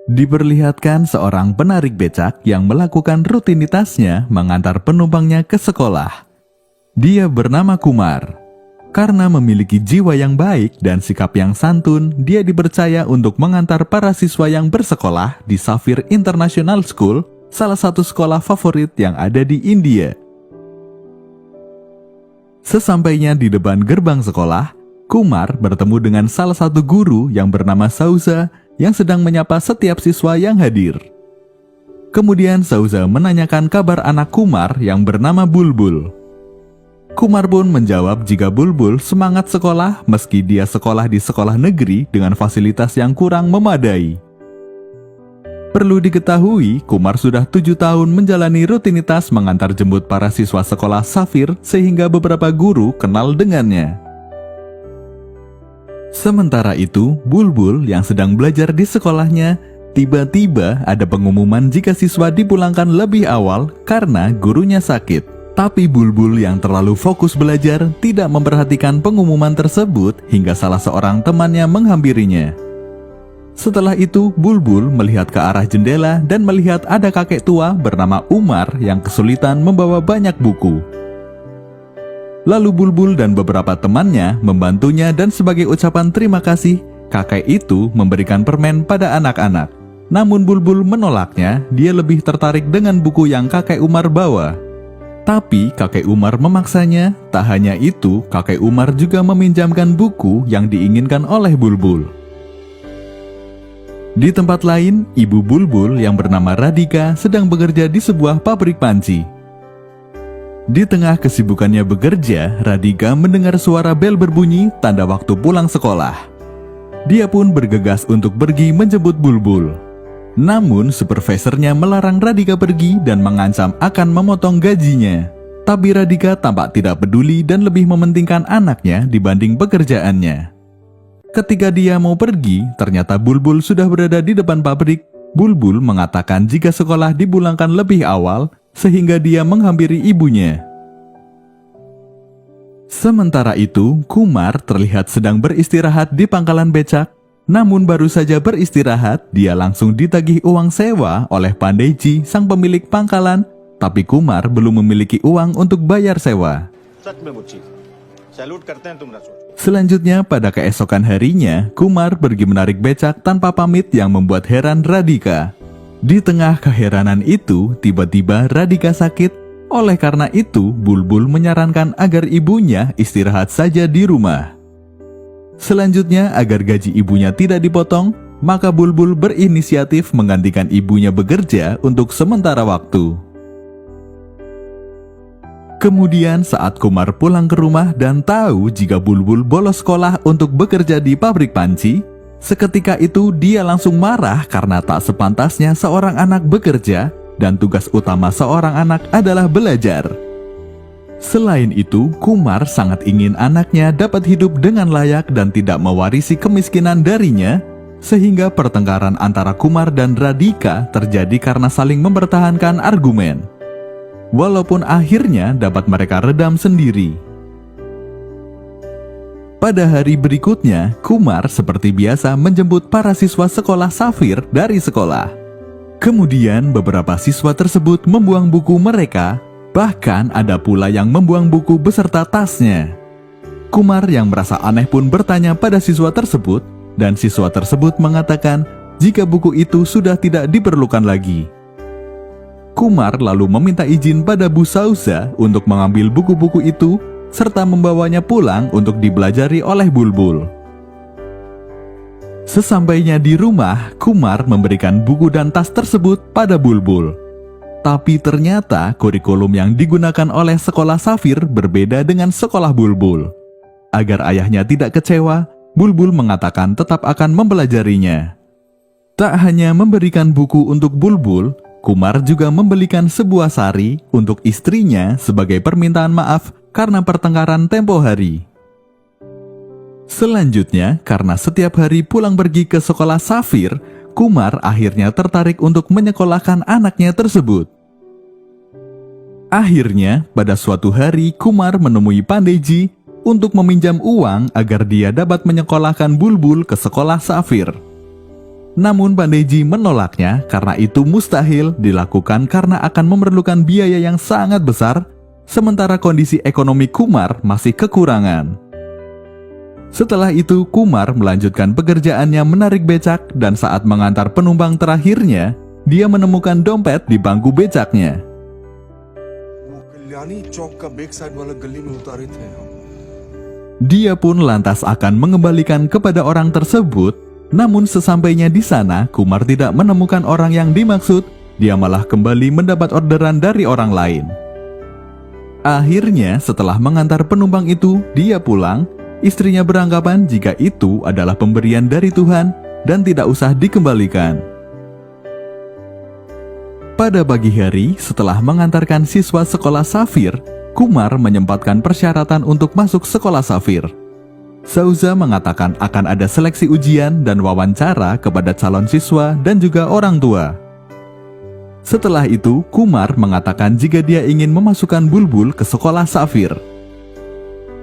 Diperlihatkan seorang penarik becak yang melakukan rutinitasnya mengantar penumpangnya ke sekolah. Dia bernama Kumar. Karena memiliki jiwa yang baik dan sikap yang santun, dia dipercaya untuk mengantar para siswa yang bersekolah di Safir International School, salah satu sekolah favorit yang ada di India. Sesampainya di depan gerbang sekolah, Kumar bertemu dengan salah satu guru yang bernama Sauza yang sedang menyapa setiap siswa yang hadir. Kemudian Sauza menanyakan kabar anak Kumar yang bernama Bulbul. Kumar pun menjawab jika Bulbul semangat sekolah meski dia sekolah di sekolah negeri dengan fasilitas yang kurang memadai. Perlu diketahui, Kumar sudah 7 tahun menjalani rutinitas mengantar jemput para siswa sekolah Safir sehingga beberapa guru kenal dengannya. Sementara itu, Bulbul yang sedang belajar di sekolahnya, tiba-tiba ada pengumuman jika siswa dipulangkan lebih awal karena gurunya sakit. Tapi Bulbul yang terlalu fokus belajar tidak memperhatikan pengumuman tersebut hingga salah seorang temannya menghampirinya. Setelah itu, Bulbul melihat ke arah jendela dan melihat ada kakek tua bernama Umar yang kesulitan membawa banyak buku. Lalu Bulbul dan beberapa temannya membantunya dan sebagai ucapan terima kasih, kakek itu memberikan permen pada anak-anak. Namun Bulbul menolaknya, dia lebih tertarik dengan buku yang kakek Umar bawa. Tapi kakek Umar memaksanya. Tak hanya itu, kakek Umar juga meminjamkan buku yang diinginkan oleh Bulbul. Di tempat lain, ibu Bulbul yang bernama Radhika sedang bekerja di sebuah pabrik panci. Di tengah kesibukannya bekerja, Radhika mendengar suara bel berbunyi tanda waktu pulang sekolah. Dia pun bergegas untuk pergi menjemput Bulbul. Namun, supervisornya melarang Radhika pergi dan mengancam akan memotong gajinya. Tapi Radhika tampak tidak peduli dan lebih mementingkan anaknya dibanding pekerjaannya. Ketika dia mau pergi, ternyata Bulbul sudah berada di depan pabrik. Bulbul mengatakan jika sekolah dipulangkan lebih awal, sehingga dia menghampiri ibunya. Sementara itu, Kumar terlihat sedang beristirahat di pangkalan becak. Namun baru saja beristirahat, dia langsung ditagih uang sewa oleh Pandeyji, sang pemilik pangkalan. Tapi Kumar belum memiliki uang untuk bayar sewa. Selanjutnya, pada keesokan harinya, Kumar pergi menarik becak tanpa pamit yang membuat heran Radhika. Di tengah keheranan itu, tiba-tiba Radhika sakit. Oleh karena itu, Bulbul menyarankan agar ibunya istirahat saja di rumah. Selanjutnya, agar gaji ibunya tidak dipotong, maka Bulbul berinisiatif menggantikan ibunya bekerja untuk sementara waktu. Kemudian saat Kumar pulang ke rumah dan tahu jika Bulbul bolos sekolah untuk bekerja di pabrik panci, seketika itu dia langsung marah karena tak sepantasnya seorang anak bekerja dan tugas utama seorang anak adalah belajar. Selain itu, Kumar sangat ingin anaknya dapat hidup dengan layak dan tidak mewarisi kemiskinan darinya, sehingga pertengkaran antara Kumar dan Radhika terjadi karena saling mempertahankan argumen. Walaupun akhirnya dapat mereka redam sendiri. Pada hari berikutnya, Kumar seperti biasa menjemput para siswa sekolah Safir dari sekolah. Kemudian beberapa siswa tersebut membuang buku mereka. Bahkan ada pula yang membuang buku beserta tasnya. Kumar yang merasa aneh pun bertanya pada siswa tersebut, dan siswa tersebut mengatakan jika buku itu sudah tidak diperlukan lagi. Kumar lalu meminta izin pada Bu Sauza untuk mengambil buku-buku itu, serta membawanya pulang untuk dipelajari oleh Bulbul. Sesampainya di rumah, Kumar memberikan buku dan tas tersebut pada Bulbul. Tapi ternyata kurikulum yang digunakan oleh sekolah Safir berbeda dengan sekolah Bulbul. Agar ayahnya tidak kecewa, Bulbul mengatakan tetap akan mempelajarinya. Tak hanya memberikan buku untuk Bulbul, Kumar juga membelikan sebuah sari untuk istrinya sebagai permintaan maaf karena pertengkaran tempo hari. Selanjutnya, karena setiap hari pulang pergi ke sekolah Safir, Kumar akhirnya tertarik untuk menyekolahkan anaknya tersebut. Akhirnya, pada suatu hari Kumar menemui Pandeyji untuk meminjam uang agar dia dapat menyekolahkan Bulbul ke sekolah Safir. Namun Pandeji menolaknya karena itu mustahil dilakukan karena akan memerlukan biaya yang sangat besar, sementara kondisi ekonomi Kumar masih kekurangan. Setelah itu Kumar melanjutkan pekerjaannya menarik becak dan saat mengantar penumpang terakhirnya, dia menemukan dompet di bangku becaknya. Dia pun lantas akan mengembalikan kepada orang tersebut. Namun sesampainya di sana, Kumar tidak menemukan orang yang dimaksud, dia malah kembali mendapat orderan dari orang lain. Akhirnya setelah mengantar penumpang itu, dia pulang. Istrinya beranggapan jika itu adalah pemberian dari Tuhan dan tidak usah dikembalikan. Pada pagi hari, setelah mengantarkan siswa sekolah Safir, Kumar menyempatkan persyaratan untuk masuk sekolah Safir. Sauza mengatakan akan ada seleksi ujian dan wawancara kepada calon siswa dan juga orang tua. Setelah itu, Kumar mengatakan jika dia ingin memasukkan Bulbul ke sekolah Safir.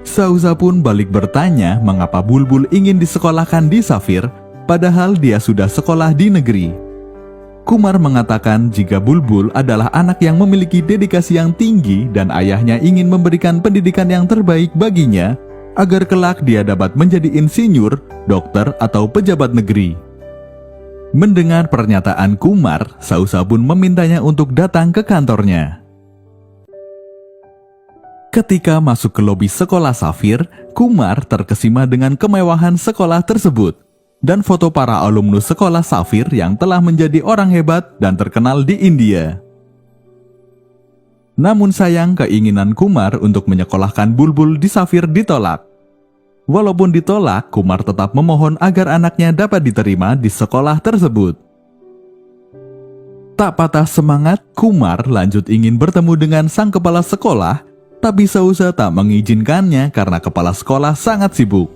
Sauza pun balik bertanya mengapa Bulbul ingin disekolahkan di Safir, padahal dia sudah sekolah di negeri. Kumar mengatakan jika Bulbul adalah anak yang memiliki dedikasi yang tinggi dan ayahnya ingin memberikan pendidikan yang terbaik baginya, agar kelak dia dapat menjadi insinyur, dokter, atau pejabat negeri. Mendengar pernyataan Kumar, Sauza pun memintanya untuk datang ke kantornya. Ketika masuk ke lobi sekolah Safir, Kumar terkesima dengan kemewahan sekolah tersebut dan foto para alumnus sekolah Safir yang telah menjadi orang hebat dan terkenal di India. Namun sayang, keinginan Kumar untuk menyekolahkan Bulbul di Safir ditolak. Walaupun ditolak, Kumar tetap memohon agar anaknya dapat diterima di sekolah tersebut. Tak patah semangat, Kumar lanjut ingin bertemu dengan sang kepala sekolah, tapi Sauza tak mengizinkannya karena kepala sekolah sangat sibuk.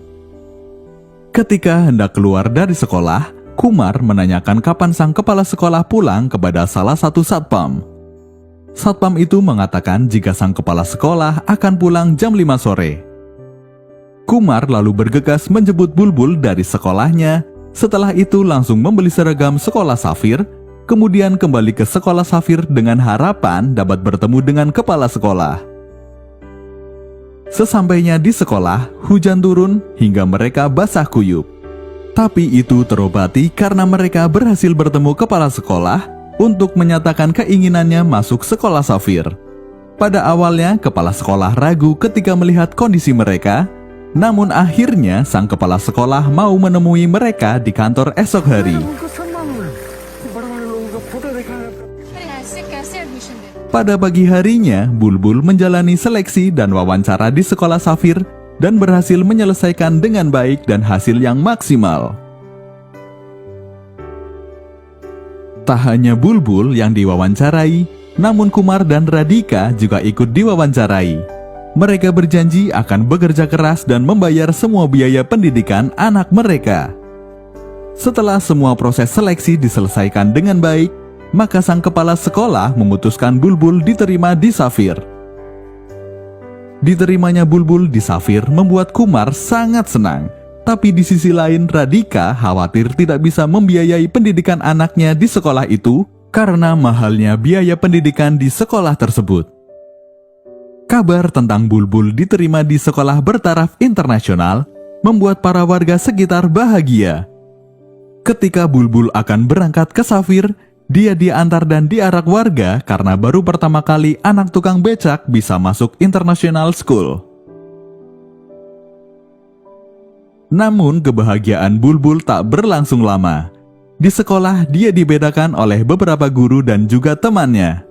Ketika hendak keluar dari sekolah, Kumar menanyakan kapan sang kepala sekolah pulang kepada salah satu satpam. Satpam itu mengatakan jika sang kepala sekolah akan pulang jam 5 sore. Kumar lalu bergegas menjemput Bulbul dari sekolahnya. Setelah itu langsung membeli seragam sekolah Safir, kemudian kembali ke sekolah Safir dengan harapan dapat bertemu dengan kepala sekolah. Sesampainya di sekolah, hujan turun hingga mereka basah kuyup. Tapi itu terobati karena mereka berhasil bertemu kepala sekolah untuk menyatakan keinginannya masuk sekolah Safir. Pada awalnya, kepala sekolah ragu ketika melihat kondisi mereka, namun akhirnya sang kepala sekolah mau menemui mereka di kantor esok hari. Pada pagi harinya, Bulbul menjalani seleksi dan wawancara di sekolah Safir dan berhasil menyelesaikan dengan baik dan hasil yang maksimal. Tak hanya Bulbul yang diwawancarai, namun Kumar dan Radhika juga ikut diwawancarai. Mereka berjanji akan bekerja keras dan membayar semua biaya pendidikan anak mereka. Setelah semua proses seleksi diselesaikan dengan baik, maka sang kepala sekolah memutuskan Bulbul diterima di Safir. Diterimanya Bulbul di Safir membuat Kumar sangat senang. Tapi di sisi lain, Radhika khawatir tidak bisa membiayai pendidikan anaknya di sekolah itu karena mahalnya biaya pendidikan di sekolah tersebut. Kabar tentang Bulbul diterima di sekolah bertaraf internasional membuat para warga sekitar bahagia. Ketika Bulbul akan berangkat ke Safir, dia diantar dan diarak warga karena baru pertama kali anak tukang becak bisa masuk international school. Namun kebahagiaan Bulbul tak berlangsung lama. Di sekolah dia dibedakan oleh beberapa guru dan juga temannya.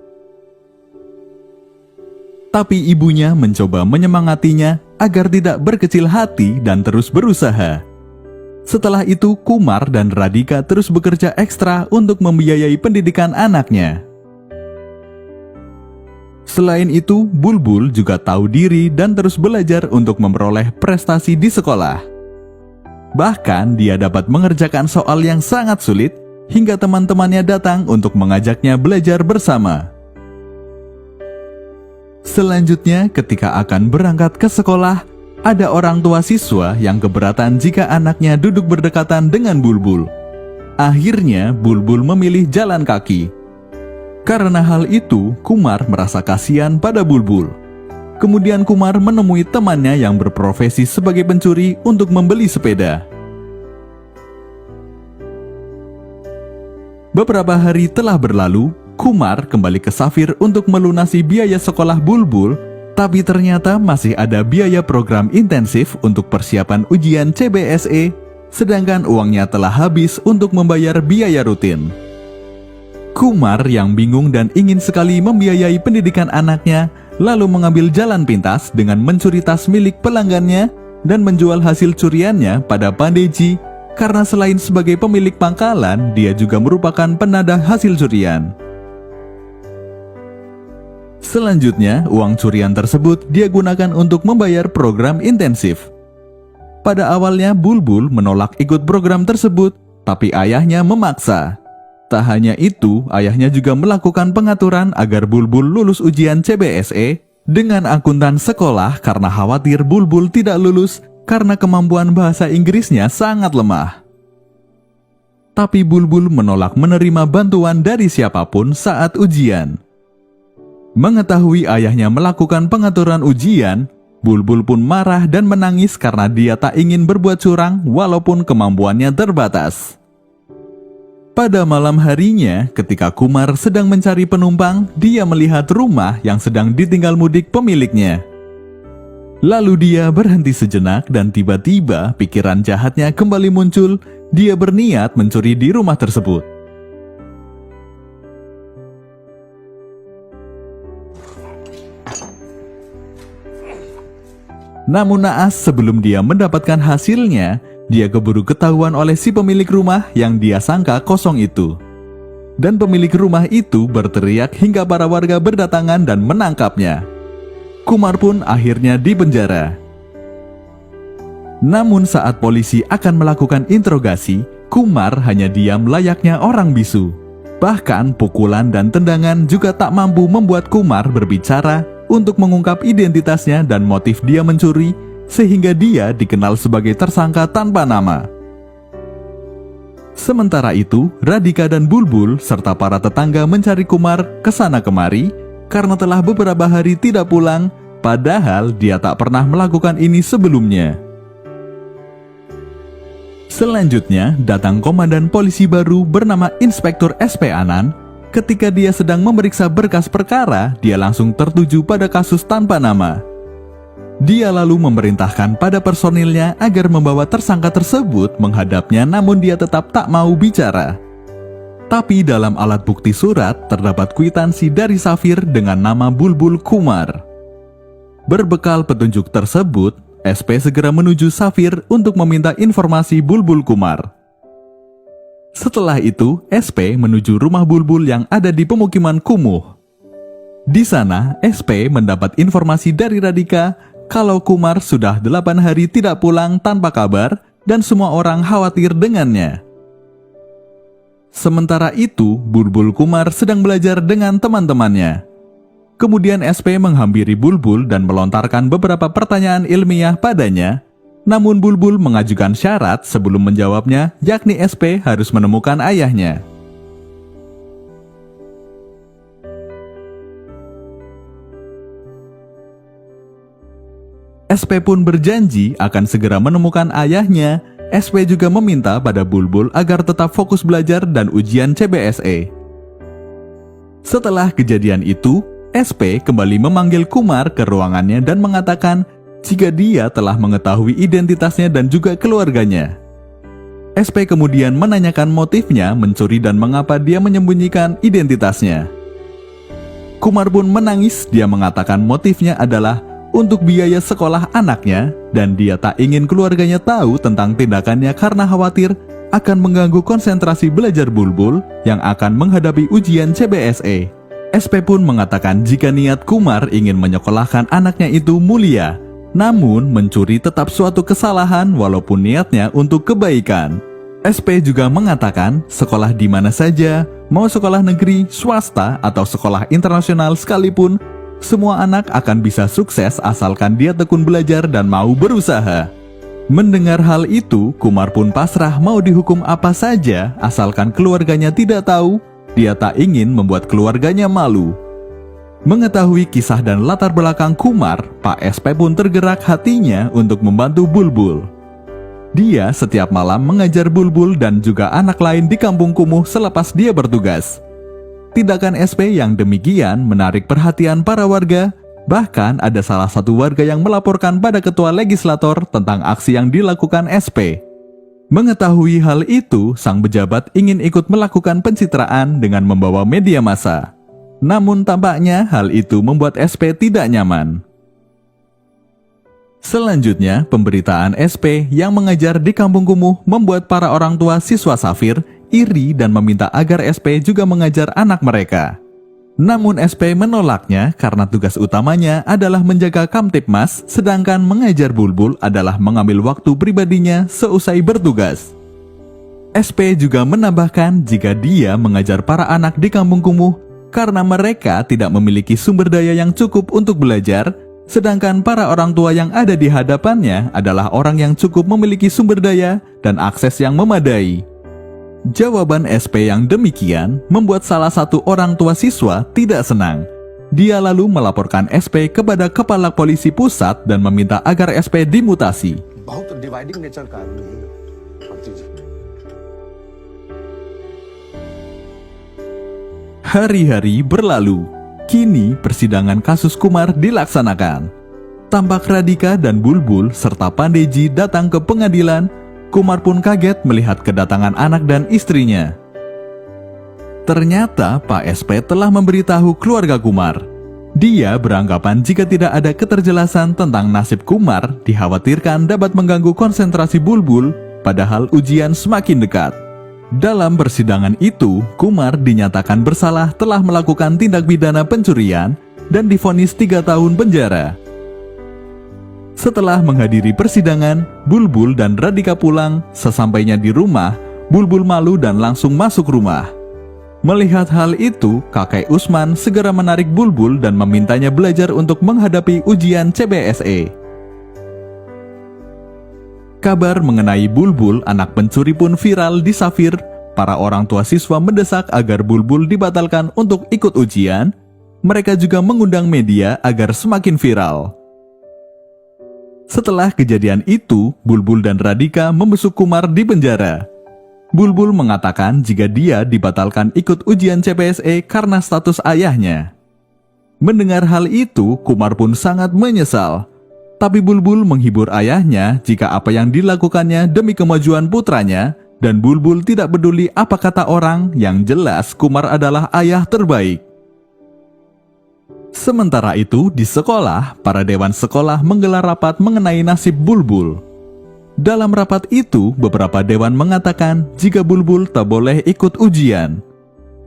Tapi ibunya mencoba menyemangatinya agar tidak berkecil hati dan terus berusaha. Setelah itu Kumar dan Radhika terus bekerja ekstra untuk membiayai pendidikan anaknya. Selain itu, Bulbul juga tahu diri dan terus belajar untuk memperoleh prestasi di sekolah. Bahkan dia dapat mengerjakan soal yang sangat sulit hingga teman-temannya datang untuk mengajaknya belajar bersama. Selanjutnya, ketika akan berangkat ke sekolah, ada orang tua siswa yang keberatan jika anaknya duduk berdekatan dengan Bulbul. Akhirnya, Bulbul memilih jalan kaki. Karena hal itu, Kumar merasa kasihan pada Bulbul. Kemudian Kumar menemui temannya yang berprofesi sebagai pencuri untuk membeli sepeda. Beberapa hari telah berlalu, Kumar kembali ke Safir untuk melunasi biaya sekolah Bulbul, tapi ternyata masih ada biaya program intensif untuk persiapan ujian CBSE, sedangkan uangnya telah habis untuk membayar biaya rutin. Kumar yang bingung dan ingin sekali membiayai pendidikan anaknya, lalu mengambil jalan pintas dengan mencuri tas milik pelanggannya dan menjual hasil curiannya pada Pandeji, karena selain sebagai pemilik pangkalan, dia juga merupakan penadah hasil curian. Selanjutnya, uang curian tersebut dia gunakan untuk membayar program intensif. Pada awalnya, Bulbul menolak ikut program tersebut, tapi ayahnya memaksa. Tak hanya itu, ayahnya juga melakukan pengaturan agar Bulbul lulus ujian CBSE dengan akuntan sekolah karena khawatir Bulbul tidak lulus karena kemampuan bahasa Inggrisnya sangat lemah. Tapi Bulbul menolak menerima bantuan dari siapapun saat ujian. Mengetahui ayahnya melakukan pengaturan ujian, Bulbul pun marah dan menangis karena dia tak ingin berbuat curang walaupun kemampuannya terbatas. Pada malam harinya, ketika Kumar sedang mencari penumpang, dia melihat rumah yang sedang ditinggal mudik pemiliknya. Lalu dia berhenti sejenak dan tiba-tiba pikiran jahatnya kembali muncul. Dia berniat mencuri di rumah tersebut. Namun naas, sebelum dia mendapatkan hasilnya, dia keburu ketahuan oleh si pemilik rumah yang dia sangka kosong itu. Dan pemilik rumah itu berteriak hingga para warga berdatangan dan menangkapnya. Kumar pun akhirnya dipenjara. Namun saat polisi akan melakukan interogasi, Kumar hanya diam layaknya orang bisu. Bahkan pukulan dan tendangan juga tak mampu membuat Kumar berbicara untuk mengungkap identitasnya dan motif dia mencuri, sehingga dia dikenal sebagai tersangka tanpa nama. Sementara itu, Radhika dan Bulbul serta para tetangga mencari Kumar ke sana kemari karena telah beberapa hari tidak pulang, padahal dia tak pernah melakukan ini sebelumnya. Selanjutnya, datang komandan polisi baru bernama Inspektur SP Anan. Ketika dia sedang memeriksa berkas perkara, dia langsung tertuju pada kasus tanpa nama. Dia lalu memerintahkan pada personilnya agar membawa tersangka tersebut menghadapnya, namun dia tetap tak mau bicara. Tapi dalam alat bukti surat terdapat kwitansi dari Safir dengan nama Bulbul Kumar. Berbekal petunjuk tersebut, SP segera menuju Safir untuk meminta informasi Bulbul Kumar. Setelah itu, SP menuju rumah Bulbul yang ada di pemukiman kumuh. Di sana, SP mendapat informasi dari Radhika kalau Kumar sudah 8 hari tidak pulang tanpa kabar dan semua orang khawatir dengannya. Sementara itu, Bulbul Kumar sedang belajar dengan teman-temannya. Kemudian SP menghampiri Bulbul dan melontarkan beberapa pertanyaan ilmiah padanya. Namun Bulbul mengajukan syarat sebelum menjawabnya, yakni SP harus menemukan ayahnya. SP pun berjanji akan segera menemukan ayahnya. SP juga meminta pada Bulbul agar tetap fokus belajar dan ujian CBSE. Setelah kejadian itu, SP kembali memanggil Kumar ke ruangannya dan mengatakan jika dia telah mengetahui identitasnya dan juga keluarganya. SP kemudian menanyakan motifnya mencuri dan mengapa dia menyembunyikan identitasnya. Kumar pun menangis. Dia mengatakan motifnya adalah untuk biaya sekolah anaknya dan dia tak ingin keluarganya tahu tentang tindakannya karena khawatir akan mengganggu konsentrasi belajar Bulbul yang akan menghadapi ujian CBSE. SP pun mengatakan jika niat Kumar ingin menyekolahkan anaknya itu mulia, namun mencuri tetap suatu kesalahan walaupun niatnya untuk kebaikan. SP juga mengatakan sekolah di mana saja, mau sekolah negeri, swasta, atau sekolah internasional sekalipun, semua anak akan bisa sukses asalkan dia tekun belajar dan mau berusaha. Mendengar hal itu, Kumar pun pasrah mau dihukum apa saja asalkan keluarganya tidak tahu. Dia tak ingin membuat keluarganya malu. Mengetahui kisah dan latar belakang Kumar, Pak SP pun tergerak hatinya untuk membantu Bulbul. Dia setiap malam mengajar Bulbul dan juga anak lain di kampung kumuh selepas dia bertugas. Tindakan SP yang demikian menarik perhatian para warga. Bahkan ada salah satu warga yang melaporkan pada ketua legislator tentang aksi yang dilakukan SP. Mengetahui hal itu, sang pejabat ingin ikut melakukan pencitraan dengan membawa media massa. Namun tampaknya hal itu membuat SP tidak nyaman. Selanjutnya, pemberitaan SP yang mengajar di kampung kumuh membuat para orang tua siswa Safir iri dan meminta agar SP juga mengajar anak mereka. Namun SP menolaknya karena tugas utamanya adalah menjaga Kamtipmas, sedangkan mengajar Bulbul adalah mengambil waktu pribadinya seusai bertugas. SP juga menambahkan jika dia mengajar para anak di kampung kumuh karena mereka tidak memiliki sumber daya yang cukup untuk belajar, sedangkan para orang tua yang ada di hadapannya adalah orang yang cukup memiliki sumber daya dan akses yang memadai. Jawaban SP yang demikian membuat salah satu orang tua siswa tidak senang. Dia lalu melaporkan SP kepada Kepala Polisi Pusat dan meminta agar SP dimutasi. Hari-hari berlalu. Kini persidangan kasus Kumar dilaksanakan. Tampak Radhika dan Bulbul serta Pandeji datang ke pengadilan. Kumar pun kaget melihat kedatangan anak dan istrinya. Ternyata Pak SP telah memberitahu keluarga Kumar. Dia beranggapan jika tidak ada keterjelasan tentang nasib Kumar, dikhawatirkan dapat mengganggu konsentrasi Bulbul, padahal ujian semakin dekat. Dalam persidangan itu, Kumar dinyatakan bersalah telah melakukan tindak pidana pencurian dan divonis 3 tahun penjara. Setelah menghadiri persidangan, Bulbul dan Radhika pulang. Sesampainya di rumah, Bulbul malu dan langsung masuk rumah. Melihat hal itu, kakek Usman segera menarik Bulbul dan memintanya belajar untuk menghadapi ujian CBSE. Kabar mengenai Bulbul, anak pencuri pun viral di Safir. Para orang tua siswa mendesak agar Bulbul dibatalkan untuk ikut ujian. Mereka juga mengundang media agar semakin viral. Setelah kejadian itu, Bulbul dan Radhika membesuk Kumar di penjara. Bulbul mengatakan jika dia dibatalkan ikut ujian CBSE karena status ayahnya. Mendengar hal itu, Kumar pun sangat menyesal. Tapi Bulbul menghibur ayahnya jika apa yang dilakukannya demi kemajuan putranya, dan Bulbul tidak peduli apa kata orang, yang jelas Kumar adalah ayah terbaik. Sementara itu, di sekolah, para dewan sekolah menggelar rapat mengenai nasib Bulbul. Dalam rapat itu, beberapa dewan mengatakan jika Bulbul tak boleh ikut ujian.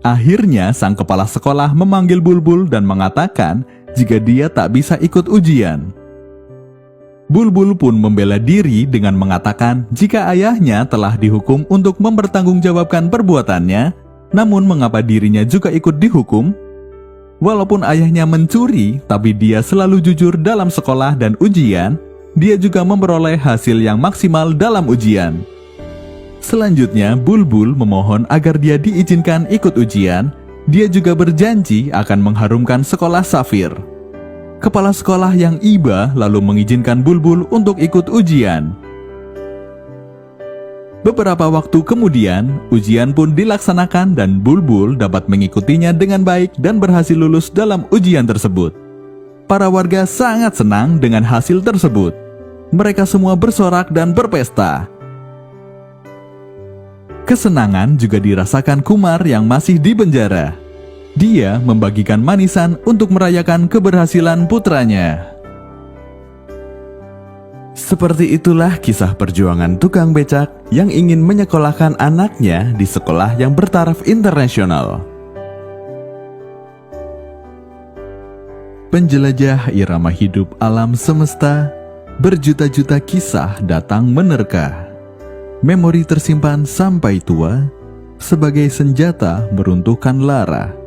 Akhirnya, sang kepala sekolah memanggil Bulbul dan mengatakan jika dia tak bisa ikut ujian. Bulbul pun membela diri dengan mengatakan jika ayahnya telah dihukum untuk mempertanggungjawabkan perbuatannya, namun mengapa dirinya juga ikut dihukum? Walaupun ayahnya mencuri, tapi dia selalu jujur dalam sekolah dan ujian. Dia juga memperoleh hasil yang maksimal dalam ujian. Selanjutnya, Bulbul memohon agar dia diizinkan ikut ujian. Dia juga berjanji akan mengharumkan sekolah Safir. Kepala sekolah yang iba lalu mengizinkan Bulbul untuk ikut ujian. Beberapa waktu kemudian, ujian pun dilaksanakan dan Bulbul dapat mengikutinya dengan baik dan berhasil lulus dalam ujian tersebut. Para warga sangat senang dengan hasil tersebut. Mereka semua bersorak dan berpesta. Kesenangan juga dirasakan Kumar yang masih di penjara. Dia membagikan manisan untuk merayakan keberhasilan putranya. Seperti itulah kisah perjuangan tukang becak yang ingin menyekolahkan anaknya di sekolah yang bertaraf internasional. Penjelajah irama hidup alam semesta, berjuta-juta kisah datang menerka. Memori tersimpan sampai tua, sebagai senjata meruntuhkan lara.